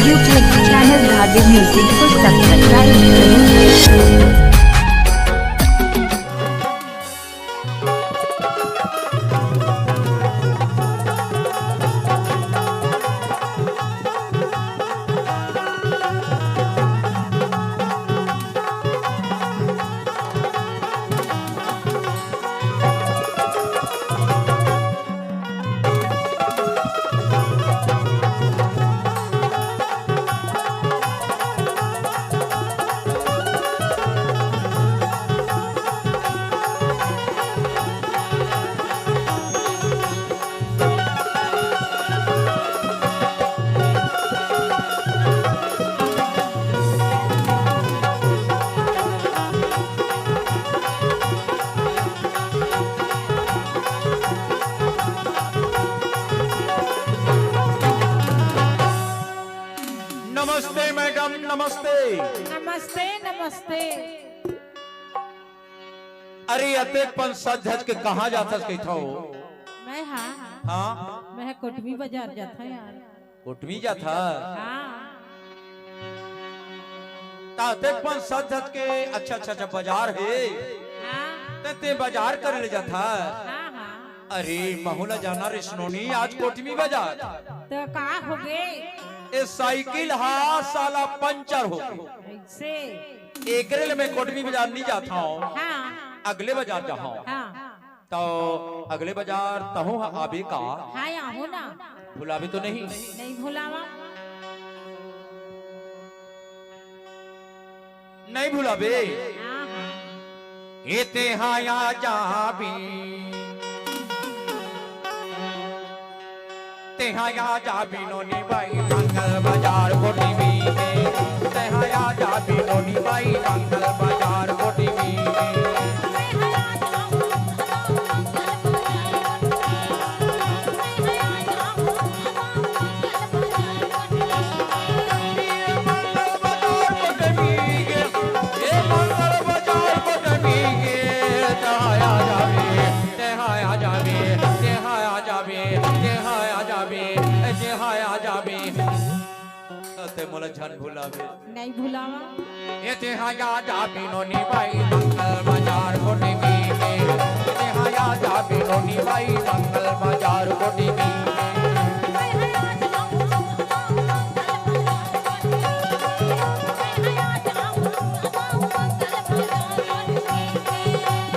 YouTube channel धागे music को subscribe करें। नमस्ते मैडम, नमस्ते। नमस्ते नमस्ते। अरे अतेकपन सज धज के कहाँ जाता कैथा हो? मैं हाँ हाँ मैं कोटमी बाजार जाता यार। कोटमी जाता हाँ अतेकपन सज धज के अच्छा अच्छा अच्छा बाजार है हाँ ते बाजार करे ले जाता। हाँ हाँ अरे महुला जाना रे स्नोनी आज कोटमी बाजार तो कहा हो गए ए साइकिल हा साला पंचर हो ऐसे। एकरे ले मैं कोटमी बाजार नहीं जाता हूँ, हाँ अगले बाजार जा हूँ। हाँ तो अगले बाजार तहु आबे का हाँ आहो ना। बुलावे तो नहीं? नहीं भुलावा। नहीं भुलावे। हाँ हाँ एते हाया जाबी ते हाया जाबी नोनी बाई मंगल बाजार कोटमी में ते हाया जाबी नोनी बाई मंगल बाजार कोटमी में मोला झन भुलावे। नहीं भुलावा। एते हाया जाबी नोनी बाई मंगल बाजार कोटमी में एते हाया जाबी नोनी बाई मंगल बाजार कोटमी में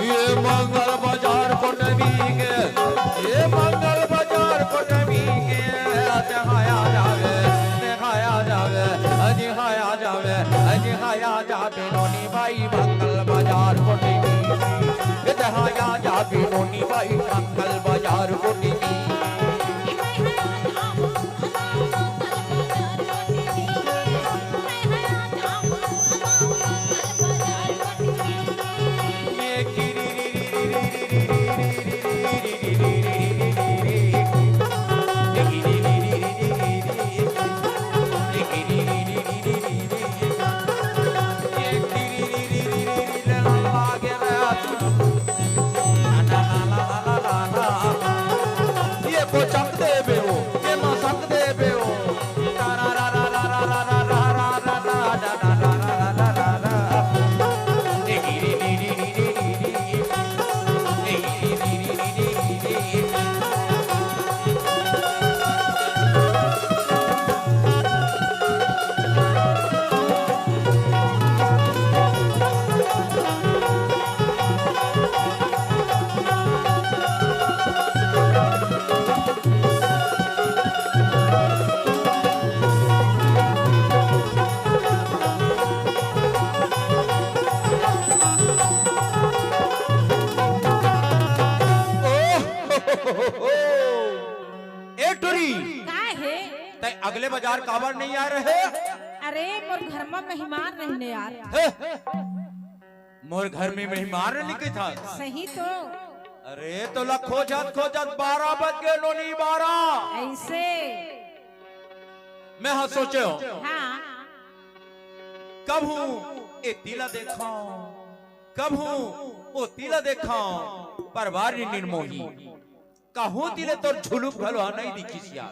ये मंगल बाजार कोटमी के ये मंगल बाजार कोटमी के दिखाया जावे दिखाया जावे दिखाया जावे दिखाया जावे नोनी बाई मंगल बाजार कोटमी दिखाया जावे नोनी बाई मंगल बाजार कोटमी अगले बाजार काबर नहीं आ रहे? अरे मोर घर में मेहमान रहने यार। मोर घर में मेहमान निकले था। सही तो। अरे तो ला खोजत 12 बज गए नोनी 12 ऐसे। मैं हाँ सोचे हो हाँ कब हूँ ए तिला देखा कब हूँ ओ तिला देखा परवार निर्मोही कहूँ तिले तोर झुलुक भलवा नहीं दिखी सिया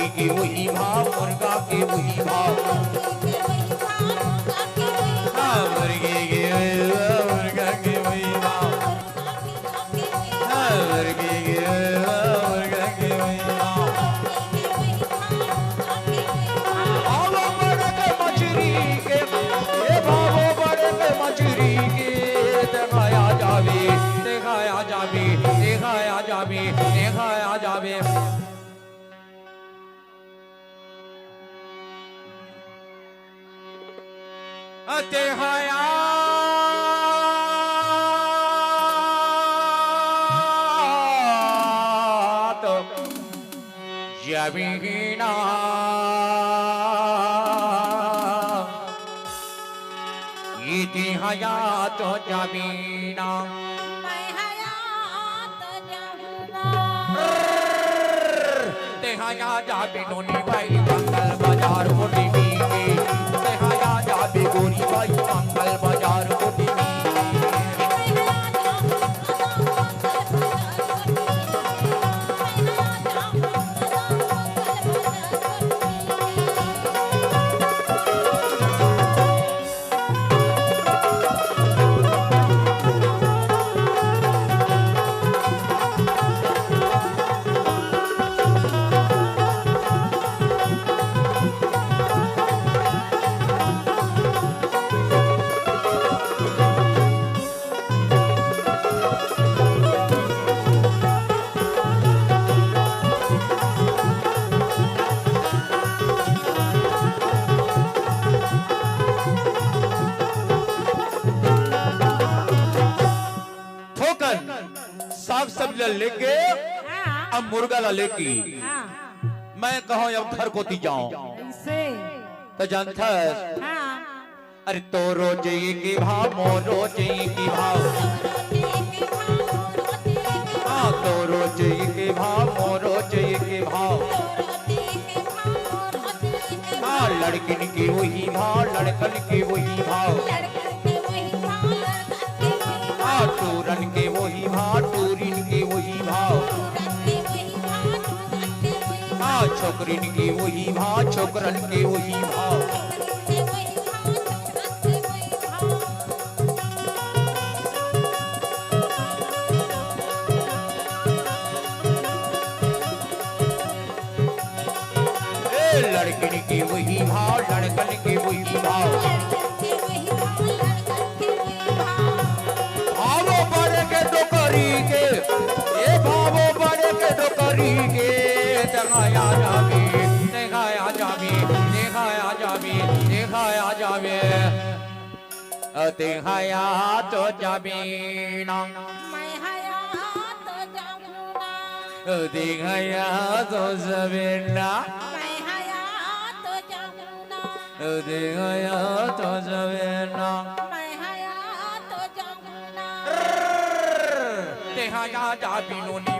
मुर्गी के वही भाव मुर्गा के वही भाव हाँ मुर्गी के मुर्गा के वही भाव हाँ मुर्गी के मुर्गा के वही भाव भावो बड़े के मछली के ये भावो बड़े के मछली के दिखाया जावे दिखाया जावे दिखाया जावे दिखाया जावे दिखाया तो जबीना दिखाया तो जबीना दिखाया जाबी नोनी भाई मंगल बाजार मोटी बीवी दिखाया जाबी गोरी भाई मंगल बाजार मोटी साग सब्जी लेके अब मुर्गा ला लेके मैं कहूँ अब घर को ती जाऊं ऐसे तो जानता है अरे तो रोज की भाव मोरो की भाव हाँ तो रोज की भाव मोरो के भाव हाँ लड़किन की वही भाव लड़कन की वही भाव हाँ टूरन के वही भाव टूरिन के वही भाव हाँ छोकरिन की वही भाव छोकरन के वही भाव लड़किन की वही भाव लड़कन के वही भाव भावो बड़े के डोकरी के ये भावो बड़े के डोकरी के दिखाया जावे दिखाया जावे दिखाया जावे दिखाया जावे दिखाया तो जावे ना दिखाया तो जावे ना दिखाया तो जावे ना दिखाया जावे नोनी